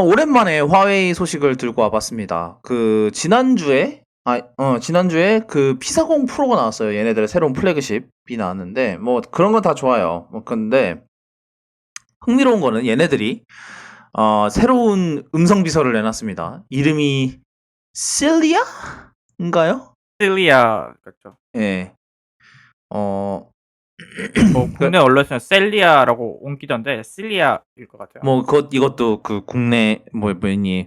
오랜만에 화웨이 소식을 들고 와봤습니다. 지난주에 그 P40 프로가 나왔어요. 얘네들의 새로운 플래그십이 나왔는데, 뭐, 그런 건 다 좋아요. 뭐, 근데, 흥미로운 거는 얘네들이, 새로운 음성 비서를 내놨습니다. 이름이, 실리아인가요? 실리아 같죠. 예. 어, 국내 언론에서는 셀리아라고 옮기던데 실리아일 것 같아요. 뭐, 이것도 그 국내,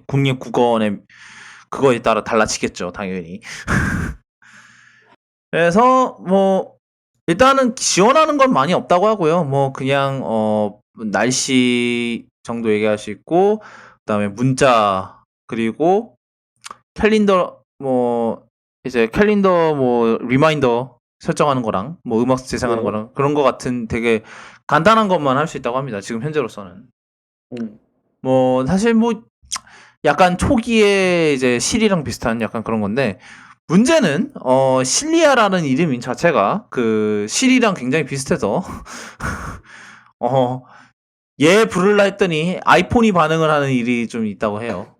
국립 국어원의 그거에 따라 달라지겠죠, 당연히. 그래서 뭐 일단은 지원하는 건 많이 없다고 하고요. 뭐 그냥 날씨 정도 얘기할 수 있고, 그다음에 문자, 그리고 캘린더, 뭐 이제 캘린더 뭐 리마인더 설정하는 거랑 뭐 음악 재생하는 네. 거랑 그런 거 같은 되게 간단한 것만 할 수 있다고 합니다. 지금 현재로서는. 뭐 사실 뭐 약간 초기에 이제 실이랑 비슷한 약간 그런 건데, 문제는 실리아라는 이름 자체가 그 실이랑 굉장히 비슷해서 얘 부를라 했더니 아이폰이 반응을 하는 일이 좀 있다고 해요.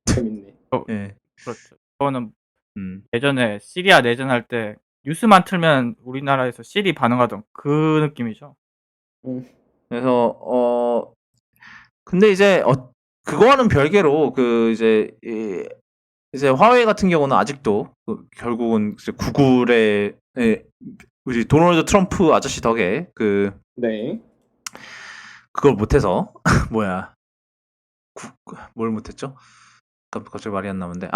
재밌네. 예. 그렇죠. 저는 음. 예전에 시리아 내전할 때 뉴스만 틀면 우리나라에서 실이 반응하던 그 느낌이죠. 그래서 근데 이제 그거와는 별개로 그 이제 화웨이 같은 경우는 아직도 결국은 이제 구글의 우리 도널드 트럼프 아저씨 덕에 네. 그걸 못해서 뭘 못했죠? 갑자기 말이 안 나오는데,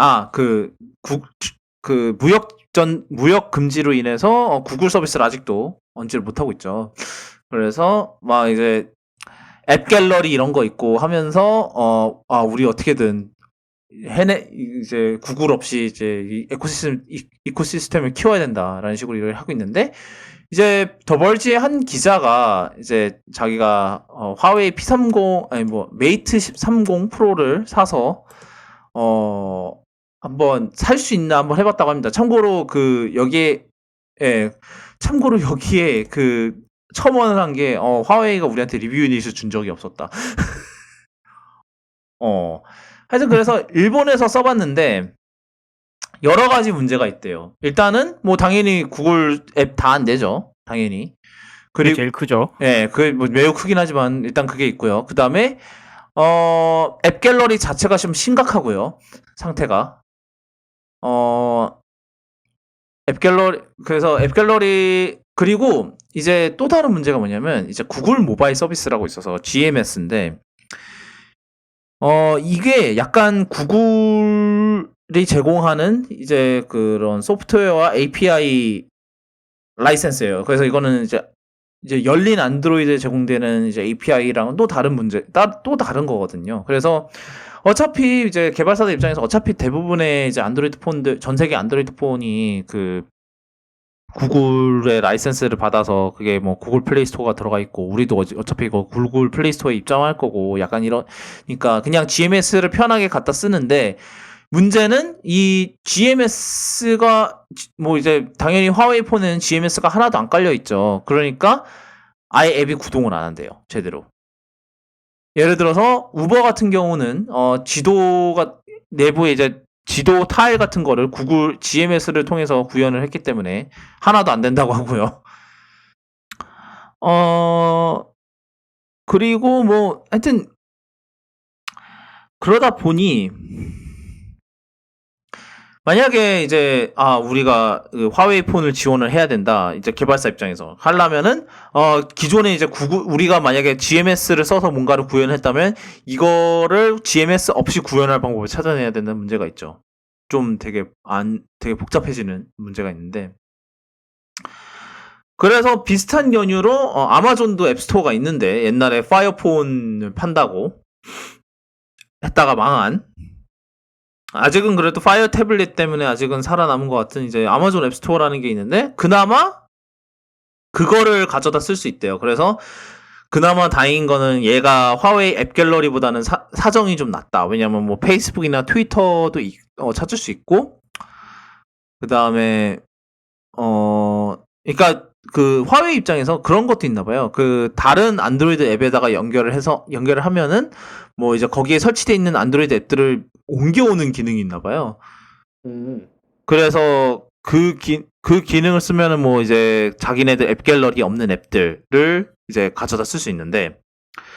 무역 금지로 인해서 구글 서비스를 아직도 언지를 못하고 있죠. 그래서 막 이제 앱 갤러리 이런 거 있고 하면서 우리 어떻게든 이제 구글 없이 이제 이 이코시스템을 키워야 된다라는 식으로 일을 하고 있는데, 이제 더벌지의 한 기자가 이제 자기가 화웨이 P30 메이트 30 프로를 사서 한번 살 수 있나 한번 해봤다고 합니다. 참고로 여기에 그 첨언을 한 게, 화웨이가 우리한테 리뷰 유닛을 준 적이 없었다. 하여튼 그래서 일본에서 써봤는데 여러 가지 문제가 있대요. 일단은 뭐 당연히 구글 앱 다 안 되죠. 당연히. 그게 제일 크죠. 예, 뭐 매우 크긴 하지만 일단 그게 있고요. 그 다음에 앱 갤러리 자체가 좀 심각하고요. 상태가. 그래서 앱 갤러리, 그리고 이제 또 다른 문제가 뭐냐면, 이제 구글 모바일 서비스라고 있어서 GMS인데, 이게 약간 구글이 제공하는 이제 그런 소프트웨어와 API 라이센스예요. 그래서 이거는 이제 열린 안드로이드에 제공되는 이제 API랑은 또 다른 또 다른 거거든요. 그래서 어차피 이제 개발사들 입장에서 어차피 대부분의 이제 안드로이드 폰들, 전 세계 안드로이드 폰이 그 구글의 라이센스를 받아서 그게 뭐 구글 플레이 스토어가 들어가 있고, 우리도 어차피 이거 구글 플레이 스토어에 입점할 거고, 약간 그러니까 그냥 GMS를 편하게 갖다 쓰는데, 문제는 이 GMS가 뭐 이제 당연히 화웨이 폰에는 GMS가 하나도 안 깔려 있죠. 그러니까 아예 앱이 구동을 안 한대요, 제대로. 예를 들어서 우버 같은 경우는 지도가 내부에 이제 지도 타일 같은 거를 구글 GMS를 통해서 구현을 했기 때문에 하나도 안 된다고 하고요. 그리고 뭐 하여튼 그러다 보니, 만약에 이제 우리가 그 화웨이 폰을 지원을 해야 된다, 이제 개발사 입장에서 하려면은 기존에 이제 우리가 만약에 GMS를 써서 뭔가를 구현했다면 이거를 GMS 없이 구현할 방법을 찾아내야 되는 문제가 있죠. 좀 되게 복잡해지는 문제가 있는데, 그래서 비슷한 연유로 아마존도 앱스토어가 있는데, 옛날에 파이어폰을 판다고 했다가 망한, 아직은 그래도 파이어 태블릿 때문에 아직은 살아남은 것 같은 이제 아마존 앱스토어라는 게 있는데, 그나마 그거를 가져다 쓸 수 있대요. 그래서 그나마 다행인 거는 얘가 화웨이 앱 갤러리보다는 사정이 좀 낫다. 왜냐면 뭐 페이스북이나 트위터도 찾을 수 있고, 그 다음에 그러니까 그 화웨이 입장에서 그런 것도 있나 봐요. 그 다른 안드로이드 앱에다가 연결을 하면은 뭐 이제 거기에 설치되어 있는 안드로이드 앱들을 옮겨오는 기능이 있나 봐요. 그래서 그 기능을 쓰면은 뭐 이제 자기네들 앱 갤러리 없는 앱들을 이제 가져다 쓸 수 있는데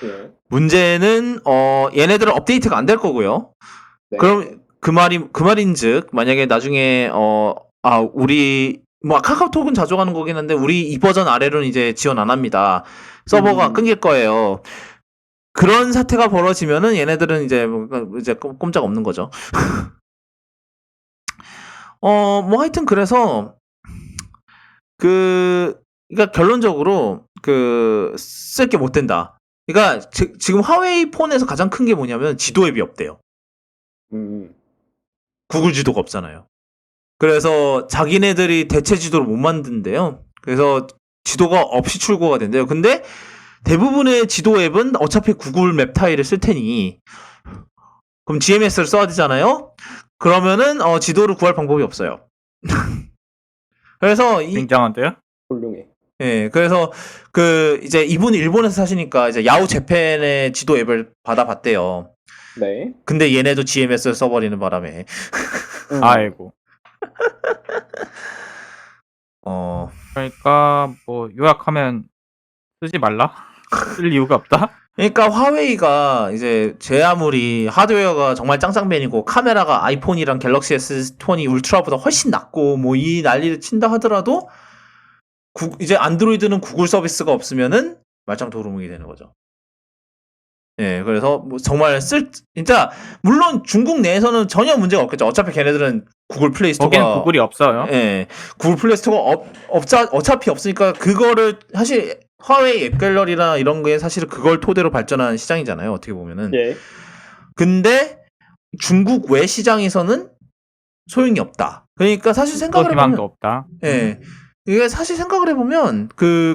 예. 문제는 얘네들은 업데이트가 안 될 거고요. 네. 그럼 그 말인즉 만약에 나중에 우리 뭐 카카오톡은 자주 가는 거긴 한데 우리 이 버전 아래로는 이제 지원 안 합니다. 서버가 끊길 거예요. 그런 사태가 벌어지면은 얘네들은 이제 꼼짝 없는 거죠. 뭐 하여튼 그래서 그러니까 결론적으로 쓸 게 못 된다. 그러니까 지금 화웨이 폰에서 가장 큰 게 뭐냐면 지도 앱이 없대요. 구글 지도가 없잖아요. 그래서 자기네들이 대체 지도를 못 만든대요. 그래서 지도가 없이 출고가 된대요. 근데 대부분의 지도 앱은 어차피 구글 맵 타일을 쓸 테니 그럼 GMS를 써야 되잖아요. 그러면은 지도를 구할 방법이 없어요. 그래서 굉장한데요? 훌륭해. 예, 그래서 이제 이분이 일본에서 사시니까 이제 야후 재팬의 지도 앱을 받아봤대요. 네. 근데 얘네도 GMS를 써버리는 바람에 아이고. 그러니까 뭐 요약하면 쓰지 말라? 쓸 이유가 없다? 그러니까 화웨이가 이제 제 아무리 하드웨어가 정말 짱짱맨이고 카메라가 아이폰이랑 갤럭시 S20 울트라보다 훨씬 낫고 뭐 이 난리를 친다 하더라도 이제 안드로이드는 구글 서비스가 없으면은 말짱 도루묵이 되는 거죠. 예, 그래서 뭐 정말 진짜 물론 중국 내에서는 전혀 문제가 없겠죠. 어차피 걔네들은 구글 플레이 스토어가 거기는 구글이 없어요. 예, 구글 플레이 스토어가 어차피 없으니까 그거를 사실 화웨이 앱 갤러리나 이런 게 사실은 그걸 토대로 발전한 시장이잖아요. 어떻게 보면은. 예. 근데 중국 외 시장에서는 소용이 없다. 그러니까 사실 생각을 희망도 해보면 없다. 예. 이게 사실 생각을 해보면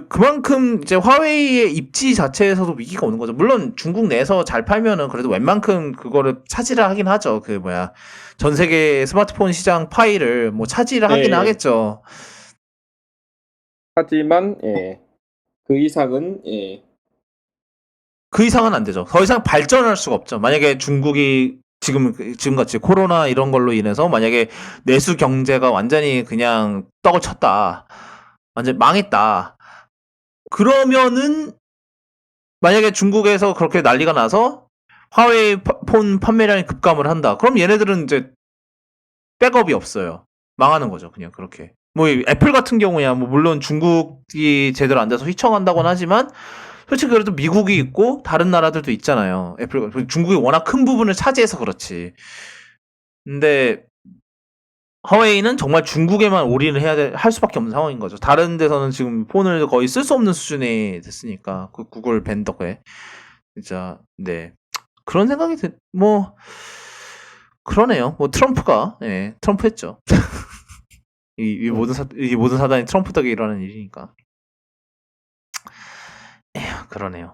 그만큼 이제 화웨이의 입지 자체에서도 위기가 오는 거죠. 물론 중국 내에서 잘 팔면은 그래도 웬만큼 그거를 차지를 하긴 하죠. 전 세계 스마트폰 시장 파이를 뭐 차지를 하긴 네. 하겠죠. 하지만 예. 그 이상은 예. 그 이상은 안 되죠. 더 이상 발전할 수가 없죠. 만약에 중국이 지금같이 코로나 이런 걸로 인해서 만약에 내수 경제가 완전히 그냥 떡을 쳤다. 완전 망했다. 그러면은 만약에 중국에서 그렇게 난리가 나서 화웨이 폰 판매량이 급감을 한다. 그럼 얘네들은 이제 백업이 없어요. 망하는 거죠. 그냥 그렇게. 뭐 애플 같은 경우야 뭐 물론 중국이 제대로 안 돼서 휘청한다고는 하지만 솔직히 그래도 미국이 있고 다른 나라들도 있잖아요. 중국이 워낙 큰 부분을 차지해서 그렇지. 근데 화웨이는 정말 중국에만 올인을 할 수밖에 없는 상황인 거죠. 다른 데서는 지금 폰을 거의 쓸 수 없는 수준이 됐으니까 그 구글 밴 덕에 진짜 네 그런 생각이 뭐 그러네요. 뭐 트럼프가 트럼프했죠. 이 모든 사단이 트럼프 덕에 일어나는 일이니까. 에휴, 그러네요.